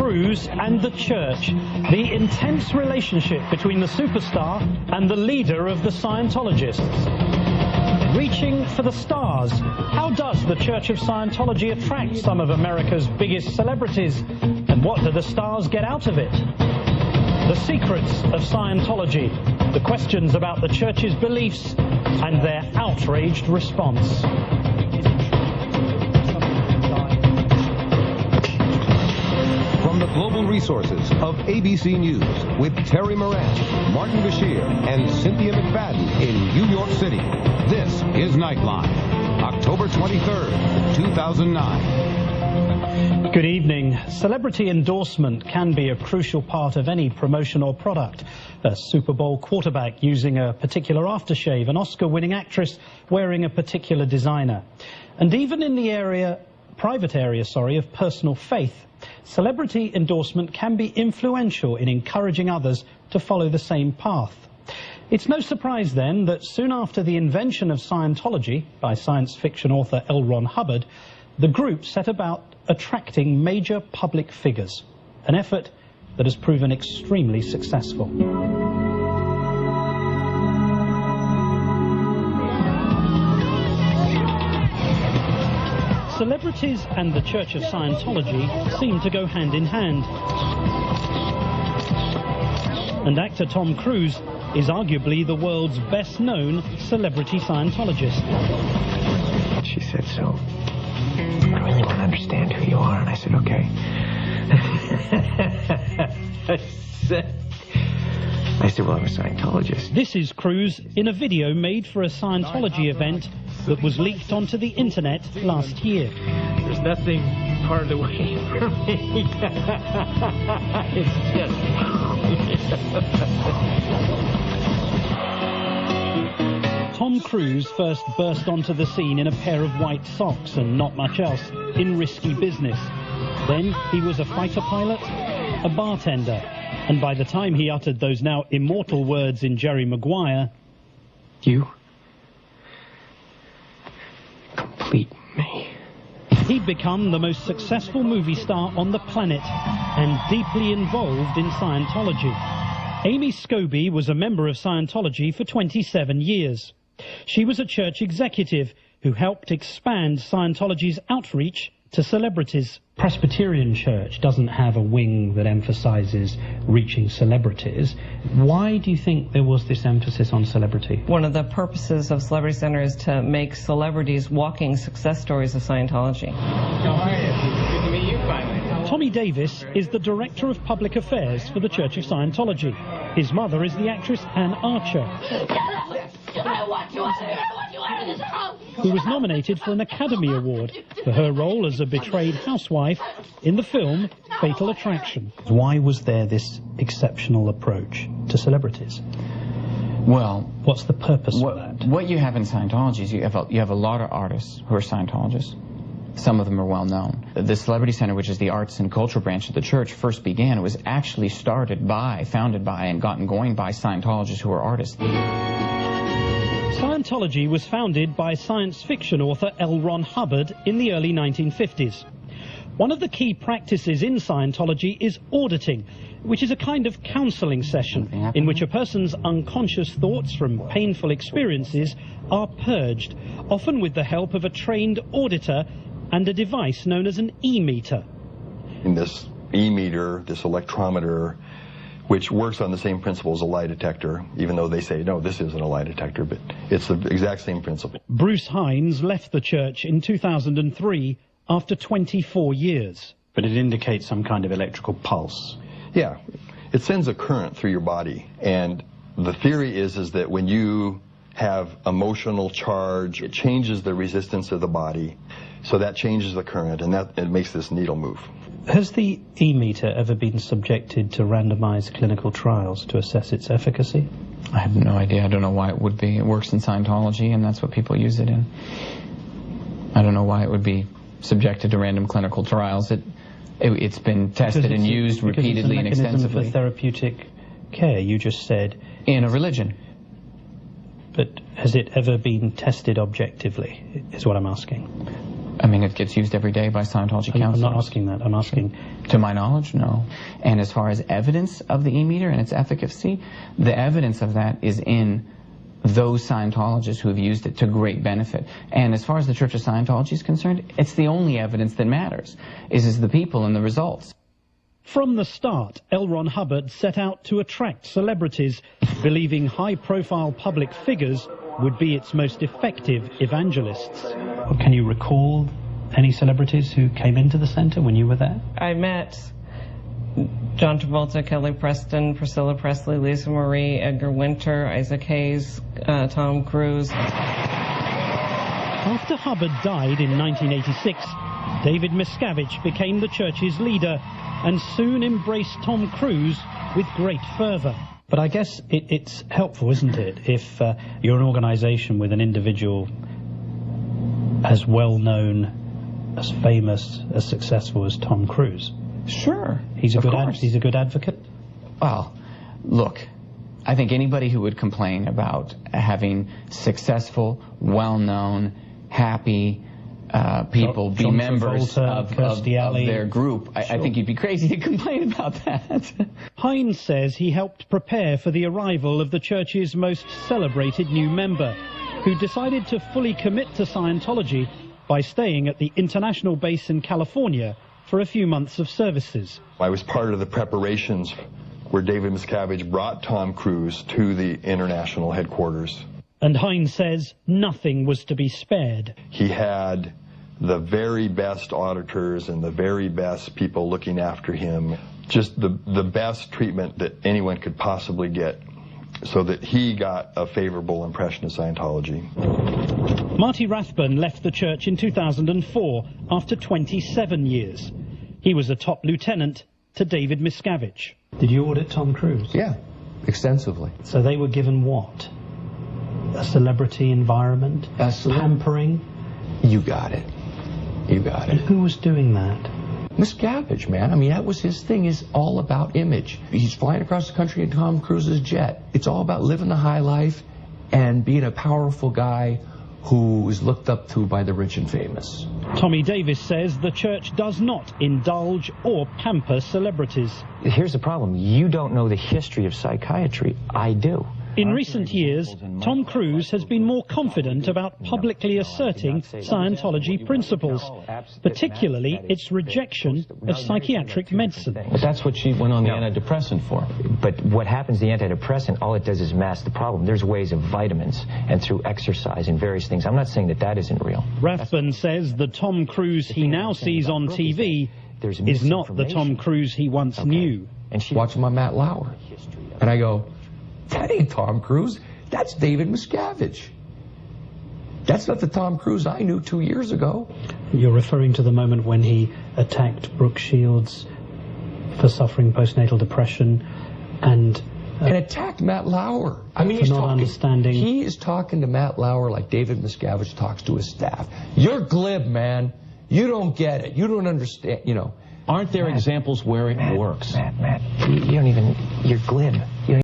Cruise and the church. The intense relationship between the superstar and the leader of the Scientologists. Reaching for the stars. How does the Church of Scientology attract some of America's biggest celebrities? And what do the stars get out of it? The secrets of Scientology. The questions about the church's beliefs and their outraged response. From the global resources of ABC News with Terry Moran, Martin Bashir, and Cynthia McFadden in New York City. This is Nightline, October 23rd, 2009. Good evening. Celebrity endorsement can be a crucial part of any promotion or product. A Super Bowl quarterback using a particular aftershave, an Oscar-winning actress wearing a particular designer. And even in the private area of personal faith, celebrity endorsement can be influential in encouraging others to follow the same path. It's no surprise then that soon after the invention of Scientology by science fiction author L. Ron Hubbard, the group set about attracting major public figures, an effort that has proven extremely successful. Celebrities and the Church of Scientology seem to go hand in hand. And actor Tom Cruise is arguably the world's best-known celebrity Scientologist. She said, so, I really want to understand who you are. And I said, okay. I said, well, I'm a Scientologist. This is Cruise in a video made for a Scientology event that was leaked onto the internet last year. There's nothing part of way for me. It's just... Tom Cruise first burst onto the scene in a pair of white socks and not much else, in risky business. Then he was a fighter pilot, a bartender, and by the time he uttered those now immortal words in Jerry Maguire... You complete me. He'd become the most successful movie star on the planet and deeply involved in Scientology. Amy Scobie was a member of Scientology for 27 years. She was a church executive who helped expand Scientology's outreach to celebrities. Presbyterian Church doesn't have a wing that emphasizes reaching celebrities. Why do you think there was this emphasis on celebrity? One of the purposes of Celebrity Center is to make celebrities walking success stories of Scientology. How are you? Good to meet you finally. Tommy Davis is the Director of Public Affairs for the Church of Scientology. His mother is the actress Anne Archer, who was nominated for an Academy Award for her role as a betrayed housewife in the film Fatal Attraction. Why was there this exceptional approach to celebrities? Well, what's the purpose of that? What you have in Scientology is you have a lot of artists who are Scientologists. Some of them are well known. The Celebrity Center, which is the arts and culture branch of the church, first began. It was actually founded by, and gotten going by Scientologists who are artists. Scientology was founded by science fiction author L. Ron Hubbard in the early 1950s. One of the key practices in Scientology is auditing, which is a kind of counseling session in which a person's unconscious thoughts from painful experiences are purged, often with the help of a trained auditor and a device known as an e-meter. In this e-meter, this electrometer, which works on the same principle as a lie detector, even though they say, no, this isn't a lie detector, but it's the exact same principle. Bruce Hines left the church in 2003 after 24 years. But it indicates some kind of electrical pulse. Yeah, it sends a current through your body, and the theory is that when you have emotional charge, it changes the resistance of the body, so that changes the current, and it makes this needle move. Has the e-meter ever been subjected to randomized clinical trials to assess its efficacy? I have no idea. I don't know why it would be. It works in Scientology, and that's what people use it in. I don't know why it would be subjected to random clinical trials. It's been tested and used repeatedly and extensively. For therapeutic care, you just said. In a religion. But has it ever been tested objectively, is what I'm asking? I mean, it gets used every day by Scientology counselors. I'm not asking that. I'm asking... To my knowledge, no. And as far as evidence of the e-meter and its efficacy, the evidence of that is in those Scientologists who have used it to great benefit. And as far as the Church of Scientology is concerned, it's the only evidence that matters, is the people and the results. From the start, L. Ron Hubbard set out to attract celebrities, believing high-profile public figures would be its most effective evangelists. Can you recall any celebrities who came into the center when you were there? I met John Travolta, Kelly Preston, Priscilla Presley, Lisa Marie, Edgar Winter, Isaac Hayes, Tom Cruise. After Hubbard died in 1986, David Miscavige became the church's leader and soon embraced Tom Cruise with great fervor. But I guess it's helpful, isn't it, if you're an organization with an individual as well-known, as famous, as successful as Tom Cruise? Sure. He's a good advocate? Well, look, I think anybody who would complain about having successful, well-known, happy people be John members Travolta, of their group, I think you'd be crazy to complain about that. Hines says he helped prepare for the arrival of the church's most celebrated new member, who decided to fully commit to Scientology by staying at the international base in California for a few months of services. I was part of the preparations where David Miscavige brought Tom Cruise to the international headquarters. And Hines says nothing was to be spared. He had the very best auditors and the very best people looking after him, just the best treatment that anyone could possibly get, so that he got a favorable impression of Scientology. Marty Rathbun left the church in 2004 after 27 years. He was a top lieutenant to David Miscavige. Did you audit Tom Cruise? Yeah, extensively. So they were given what? A celebrity environment? Pampering? You got it. You got And it. who was doing that? Miscavige, man. I mean, that was his thing, is all about image. He's flying across the country in Tom Cruise's jet. It's all about living the high life and being a powerful guy who is looked up to by the rich and famous. Tommy Davis says the church does not indulge or pamper celebrities. Here's the problem. You don't know the history of psychiatry. I do. In recent years, Tom Cruise has been more confident about publicly asserting Scientology principles, particularly its rejection of psychiatric medicine. But that's what she went on the antidepressant for. But what happens, the antidepressant, all it does is mask the problem. There's ways of vitamins and through exercise and various things. I'm not saying that that isn't real. Rathbun says the Tom Cruise he now sees on TV is not the Tom Cruise he once knew. And she watching my Matt Lauer. And I go, that ain't Tom Cruise. That's David Miscavige. That's not the Tom Cruise I knew 2 years ago. You're referring to the moment when he attacked Brooke Shields for suffering postnatal depression and attacked Matt Lauer. I mean, he is talking to Matt Lauer like David Miscavige talks to his staff. You're glib, man. You don't get it. You don't understand, you know. Aren't there examples where it works? Matt, you don't even, you're glib.